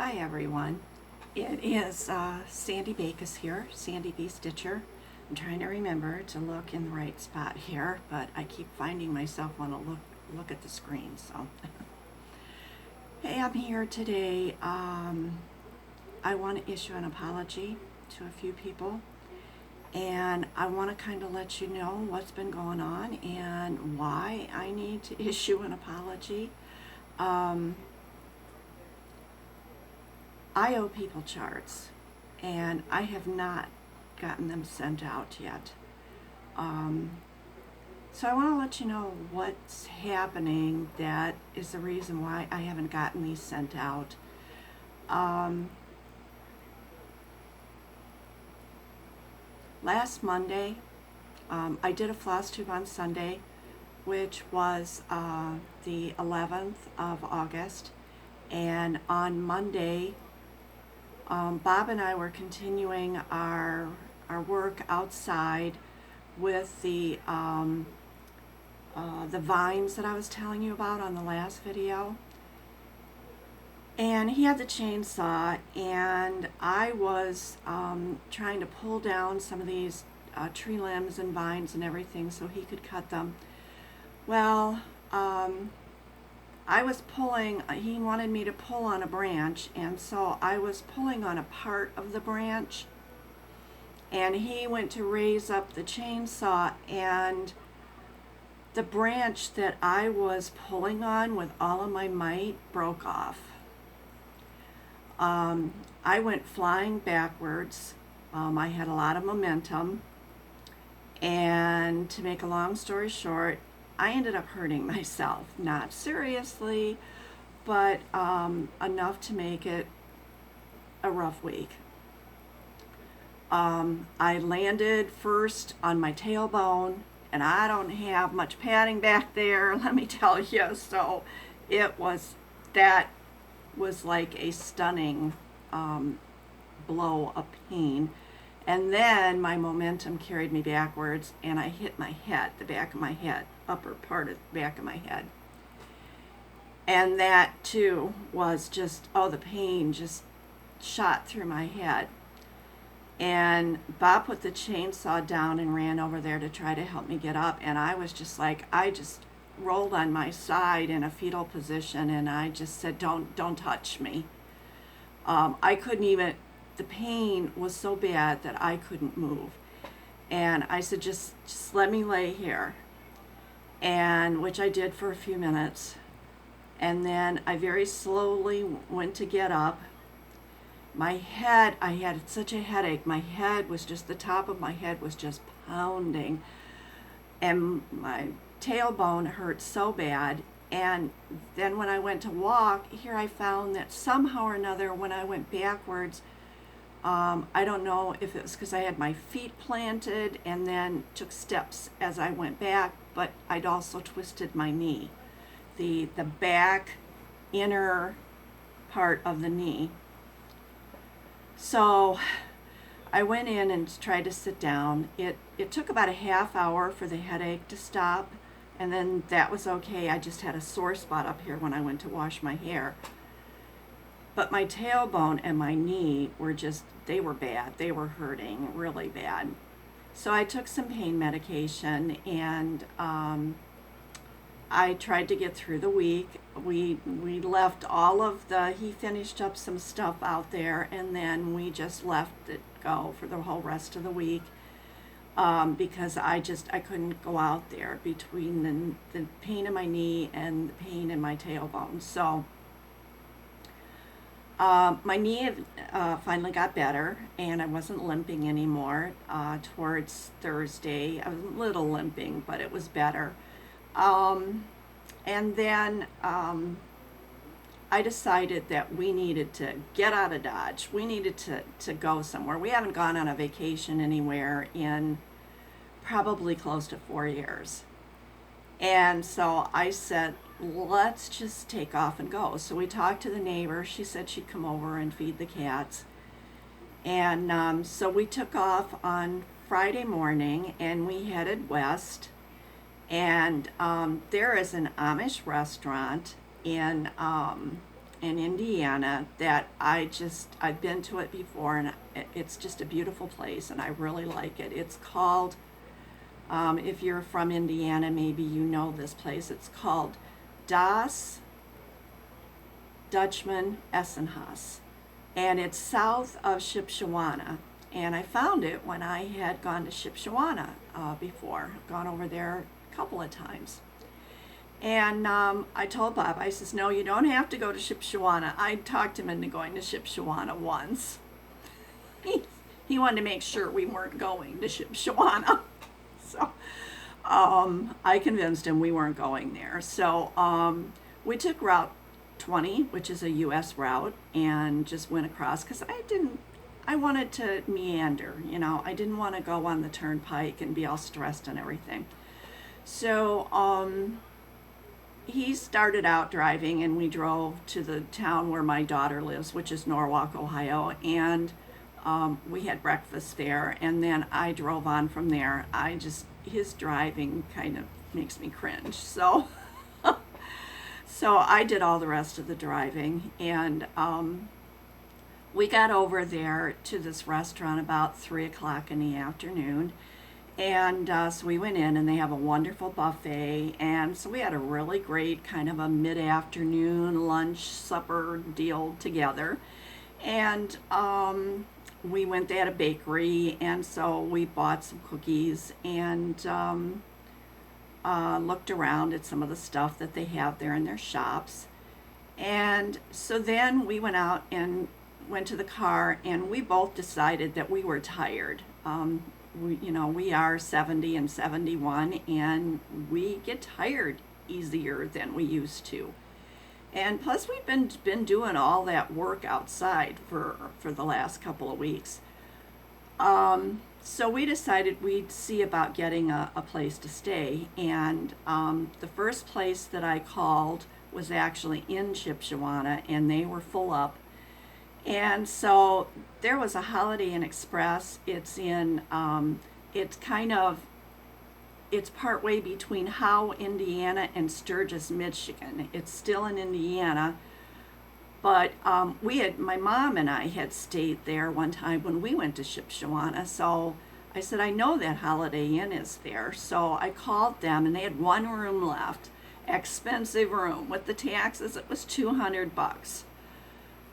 Hi everyone, it is Sandy Bacus here, Sandy B. Stitcher. I'm trying to remember to look in the right spot here, but I keep finding myself want to look at the screen. So, hey, I'm here today. I want to issue an apology to a few people, and I want to kind of let you know what's been going on and why I need to issue an apology. I owe people charts, and I have not gotten them sent out yet. So I want to let you know what's happening that is the reason why I haven't gotten these sent out. Last Monday, I did a floss tube on Sunday, which was the 11th of August, and on Monday, Bob and I were continuing our work outside with the vines that I was telling you about on the last video. And he had the chainsaw, and I was trying to pull down some of these tree limbs and vines and everything so he could cut them. Well, I was pulling, he wanted me to pull on a branch, and so I was pulling on a part of the branch, and he went to raise up the chainsaw, and the branch that I was pulling on with all of my might broke off. I went flying backwards. I had a lot of momentum, and to make a long story short, I ended up hurting myself, not seriously, but enough to make it a rough week. I landed first on my tailbone, and I don't have much padding back there, let me tell you, so that was like a stunning blow of pain. And then my momentum carried me backwards, and I hit my head, the back of my head, upper part of the back of my head. And that too was just, the pain just shot through my head. And Bob put the chainsaw down and ran over there to try to help me get up. And I was just like, I just rolled on my side in a fetal position, and I just said, don't touch me. I couldn't even, the pain was so bad that I couldn't move. And I said, just let me lay here. And which I did for a few minutes. And then I very slowly went to get up. My head, I had such a headache. My head was just, the top of my head was just pounding. And my tailbone hurt so bad. And then when I went to walk, here I found that somehow or another, when I went backwards, I don't know if it was because I had my feet planted and then took steps as I went back, but I'd also twisted my knee, the back inner part of the knee. So I went in and tried to sit down. It took about a half hour for the headache to stop, and then that was okay. I just had a sore spot up here when I went to wash my hair. But my tailbone and my knee were just, they were bad. They were hurting really bad. So I took some pain medication, and I tried to get through the week. We left all of he finished up some stuff out there, and then we just left it go for the whole rest of the week because I couldn't go out there between the pain in my knee and the pain in my tailbone. So my knee finally got better, and I wasn't limping anymore towards Thursday. I was a little limping, but it was better. And then I decided that we needed to get out of Dodge. We needed to go somewhere. We haven't gone on a vacation anywhere in probably close to 4 years. And so I said, let's just take off and go. So we talked to the neighbor. She said she'd come over and feed the cats. And so we took off on Friday morning, and we headed west. And there is an Amish restaurant in in Indiana that I've been to it before, and it's just a beautiful place, and I really like it. It's called, if you're from Indiana, maybe you know this place. It's called Das Dutchman Essenhaus, and it's south of Shipshewana. And I found it when I had gone to Shipshewana before. I've gone over there a couple of times. And I told Bob, I says, no, you don't have to go to Shipshewana. I talked him into going to Shipshewana once. He wanted to make sure we weren't going to Shipshewana. So I convinced him we weren't going there. So we took Route 20, which is a U.S. route, and just went across because I wanted to meander, you know. I didn't want to go on the turnpike and be all stressed and everything. So he started out driving, and we drove to the town where my daughter lives, which is Norwalk, Ohio, and we had breakfast there, and then I drove on from there. His driving kind of makes me cringe, so so I did all the rest of the driving, and we got over there to this restaurant about 3 o'clock in the afternoon. And so we went in, and they have a wonderful buffet, and so we had a really great kind of a mid-afternoon lunch supper deal together. And they had a bakery, and so we bought some cookies and looked around at some of the stuff that they have there in their shops. And so then we went out and went to the car, and we both decided that we were tired. We are 70 and 71, and we get tired easier than we used to. And plus, we've been doing all that work outside for the last couple of weeks. So we decided we'd see about getting a place to stay. And the first place that I called was actually in Shipshewana, and they were full up. And so there was a Holiday Inn Express. It's partway between Howe, Indiana, and Sturgis, Michigan. It's still in Indiana, but my mom and I had stayed there one time when we went to Shipshewana. So I said, I know that Holiday Inn is there. So I called them, and they had one room left, expensive room. With the taxes, it was $200.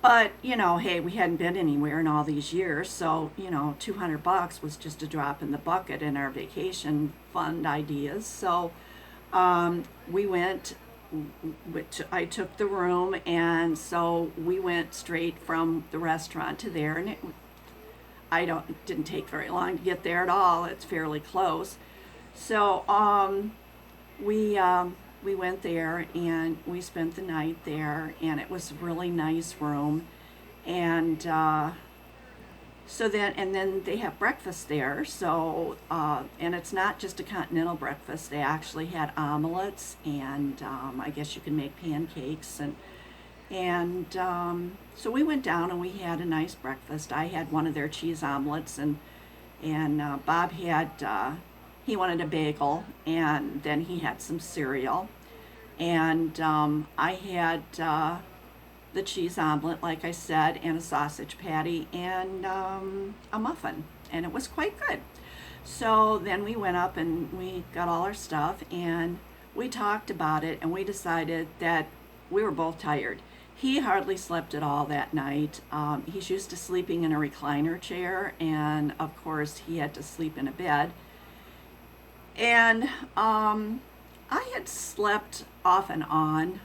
But, hey, we hadn't been anywhere in all these years, so, $200 was just a drop in the bucket in our vacation fund ideas. So we went, I took the room, and so we went straight from the restaurant to there, and it didn't take very long to get there at all. It's fairly close. So we went there, and we spent the night there, and it was a really nice room. And then they have breakfast there. So and it's not just a continental breakfast. They actually had omelets, and I guess you can make pancakes, and so we went down and we had a nice breakfast. I had one of their cheese omelets, and Bob had. He wanted a bagel, and then he had some cereal. And I had the cheese omelet, like I said, and a sausage patty, and a muffin. And it was quite good. So then we went up and we got all our stuff, and we talked about it, and we decided that we were both tired. He hardly slept at all that night. He's used to sleeping in a recliner chair, and of course he had to sleep in a bed. And I had slept off and on.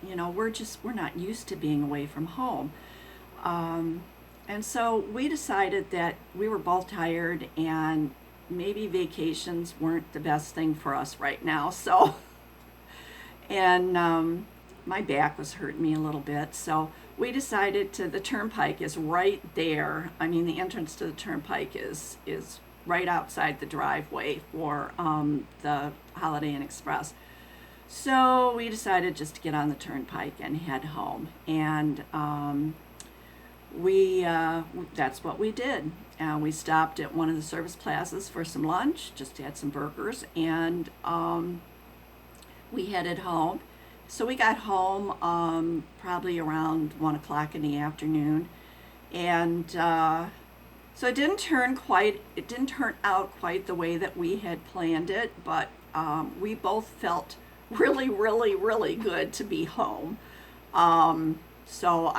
We're not used to being away from home. And so we decided that we were both tired, and maybe vacations weren't the best thing for us right now. So, and my back was hurting me a little bit. So we decided the turnpike is right there. I mean, the entrance to the turnpike is right outside the driveway for the Holiday Inn Express. So we decided just to get on the turnpike and head home. And that's what we did. We stopped at one of the service plazas for some lunch, just had some burgers, and we headed home. So we got home probably around 1 o'clock in the afternoon, and so it didn't turn out quite the way that we had planned it, but we both felt really, really, really good to be home. So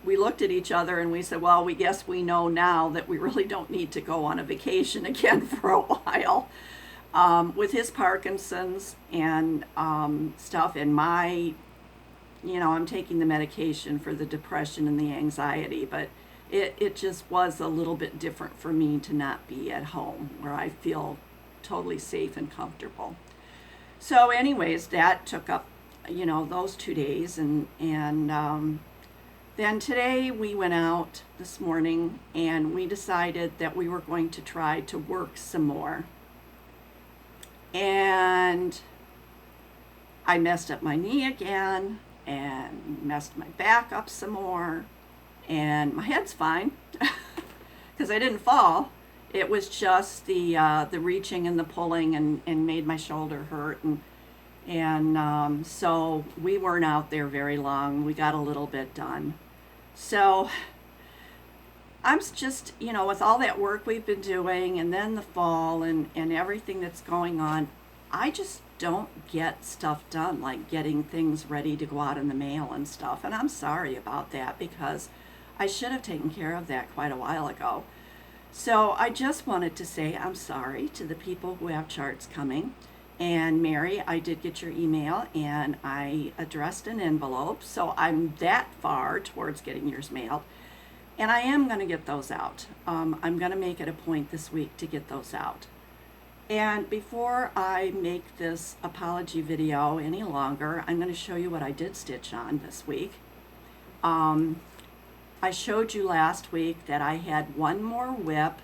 we looked at each other and we said, well, we guess we know now that we really don't need to go on a vacation again for a while. With his Parkinson's and stuff, and I'm taking the medication for the depression and the anxiety, but it just was a little bit different for me to not be at home where I feel totally safe and comfortable. So anyways, that took up, those 2 days, and then today we went out this morning and we decided that we were going to try to work some more. And I messed up my knee again and messed my back up some more, and my head's fine because I didn't fall. It was just the reaching and the pulling and made my shoulder hurt, and so we weren't out there very long. We got a little bit done. So I'm just, with all that work we've been doing and then the fall and everything that's going on, I just don't get stuff done, like getting things ready to go out in the mail and stuff. And I'm sorry about that because I should have taken care of that quite a while ago. So I just wanted to say I'm sorry to the people who have charts coming. And Mary, I did get your email and I addressed an envelope, so I'm that far towards getting yours mailed. And I am going to get those out. I'm going to make it a point this week to get those out. And before I make this apology video any longer, I'm going to show you what I did stitch on this week. I showed you last week that I had one more whip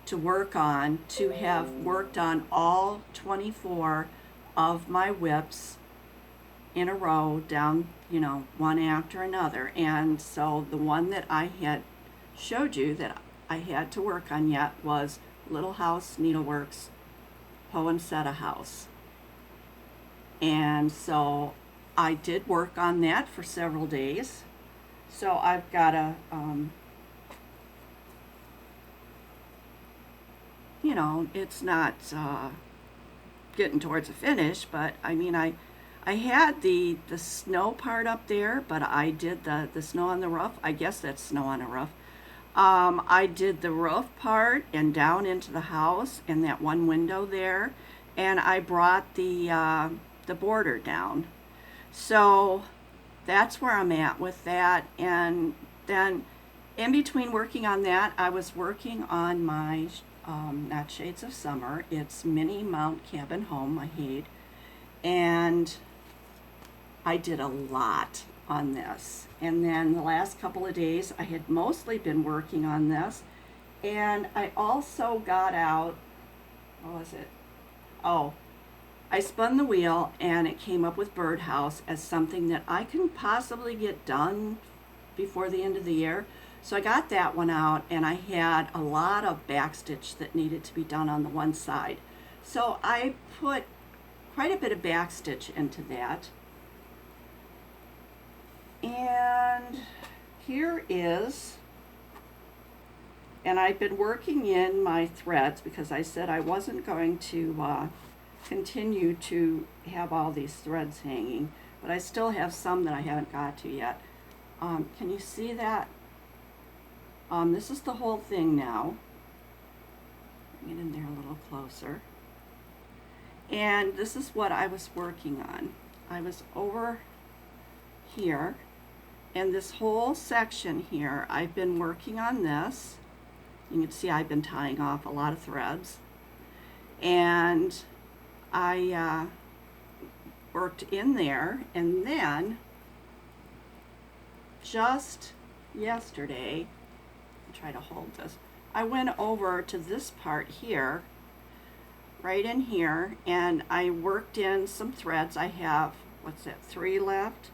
to work on, to have worked on all 24 of my whips in a row down, one after another. And so the one that I had showed you that I had to work on yet was Little House Needleworks Poinsettia House. And so I did work on that for several days. So I've got a it's not getting towards a finish, but I mean, I had the snow part up there, but I did the snow on the roof. I guess that's snow on a roof. I did the roof part and down into the house and that one window there, and I brought the border down. So that's where I'm at with that. And then in between working on that, I was working on my not Shades of Summer, it's Mini Mount Cabin Home, my HAED, and I did a lot on this. And then the last couple of days I had mostly been working on this, and I also got out, what was it? Oh, I spun the wheel and it came up with Birdhouse as something that I can possibly get done before the end of the year. So I got that one out, and I had a lot of backstitch that needed to be done on the one side. So I put quite a bit of backstitch into that. And here is, and I've been working in my threads because I said I wasn't going to continue to have all these threads hanging, but I still have some that I haven't got to yet. Can you see that? This is the whole thing now. Get in there a little closer. And this is what I was working on. I was over here, and this whole section here, I've been working on this. You can see I've been tying off a lot of threads. And I worked in there, and then just yesterday, try to hold this, I went over to this part here, right in here, and I worked in some threads. I have, what's that, 3 left?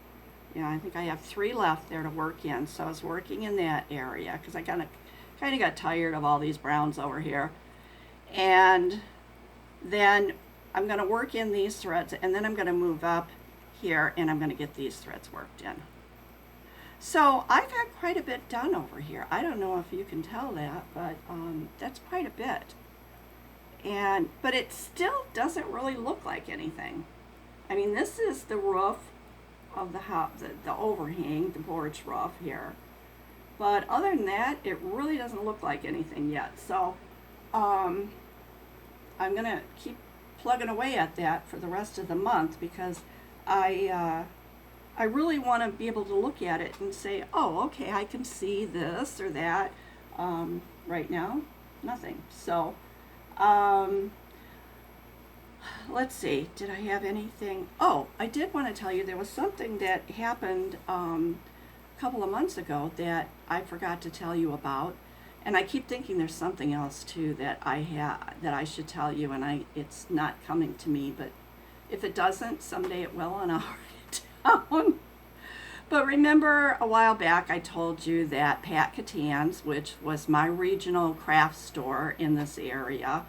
Yeah, I think I have 3 left there to work in. So I was working in that area because I kind of got tired of all these browns over here. And then I'm going to work in these threads, and then I'm going to move up here and I'm going to get these threads worked in. So I've had quite a bit done over here. I don't know if you can tell that, but that's quite a bit. But it still doesn't really look like anything. I mean, this is the roof of the house, the overhang, the porch roof here. But other than that, it really doesn't look like anything yet. So I'm going to keep plugging away at that for the rest of the month, because I really want to be able to look at it and say, oh, okay, I can see this or that. Right now, nothing. So let's see, did I have anything? Oh, I did want to tell you there was something that happened a couple of months ago that I forgot to tell you about. And I keep thinking there's something else too that I should tell you, and it's not coming to me, but if it doesn't, someday it will, and I'll write it down. But remember a while back I told you that Pat Catan's, which was my regional craft store in this area,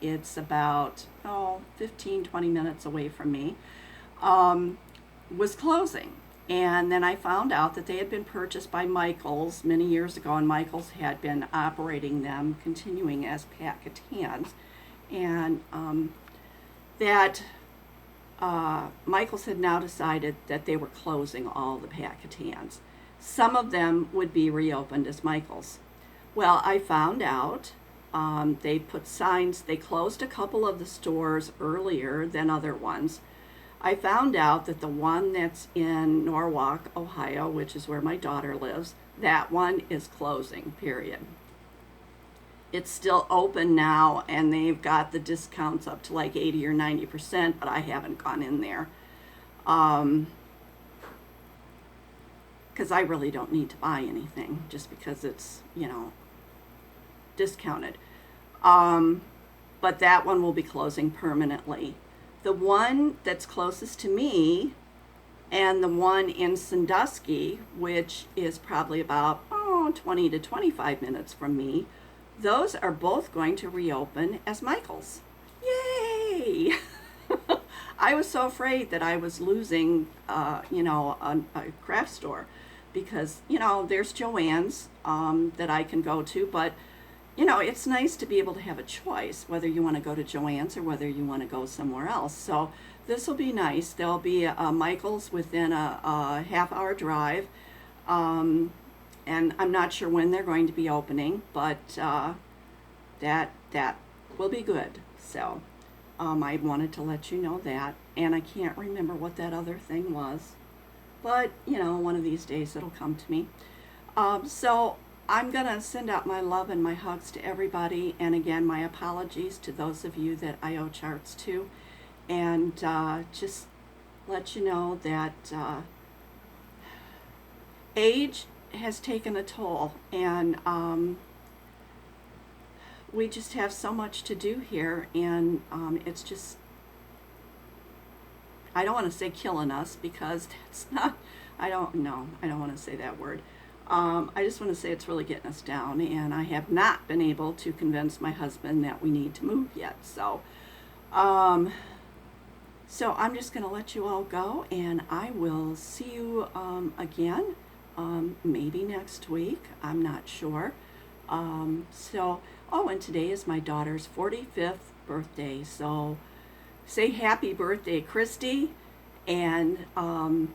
it's about 15-20 minutes away from me, was closing. And then I found out that they had been purchased by Michaels many years ago, and Michaels had been operating them, continuing as Pat Catan's, and that Michaels had now decided that they were closing all the Pat Catan's. Some of them would be reopened as Michaels. Well, I found out they put signs, they closed a couple of the stores earlier than other ones. I found out that the one that's in Norwalk, Ohio, which is where my daughter lives, that one is closing, period. It's still open now, and they've got the discounts up to like 80 or 90%, but I haven't gone in there. Because I really don't need to buy anything, just because it's, discounted. But that one will be closing permanently. The one that's closest to me and the one in Sandusky, which is probably about 20 to 25 minutes from me, those are both going to reopen as Michaels. Yay! I was so afraid that I was losing, a craft store, because, there's Joann's that I can go to, but it's nice to be able to have a choice whether you want to go to Joann's or whether you want to go somewhere else. So this will be nice. There'll be a Michael's within a half-hour drive, and I'm not sure when they're going to be opening, but that will be good. So I wanted to let you know that, and I can't remember what that other thing was, but one of these days it'll come to me. So I'm going to send out my love and my hugs to everybody, and again, my apologies to those of you that I owe charts to, and just let you know that age has taken a toll, and we just have so much to do here, and it's just, I don't want to say killing us, because that's not, I don't want to say that word. I just want to say it's really getting us down, and I have not been able to convince my husband that we need to move yet. So I'm just going to let you all go, and I will see you again, maybe next week. I'm not sure. And today is my daughter's 45th birthday. So say happy birthday, Christy, and I'll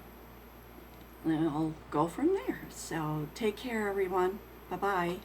go from there. So take care, everyone. Bye-bye.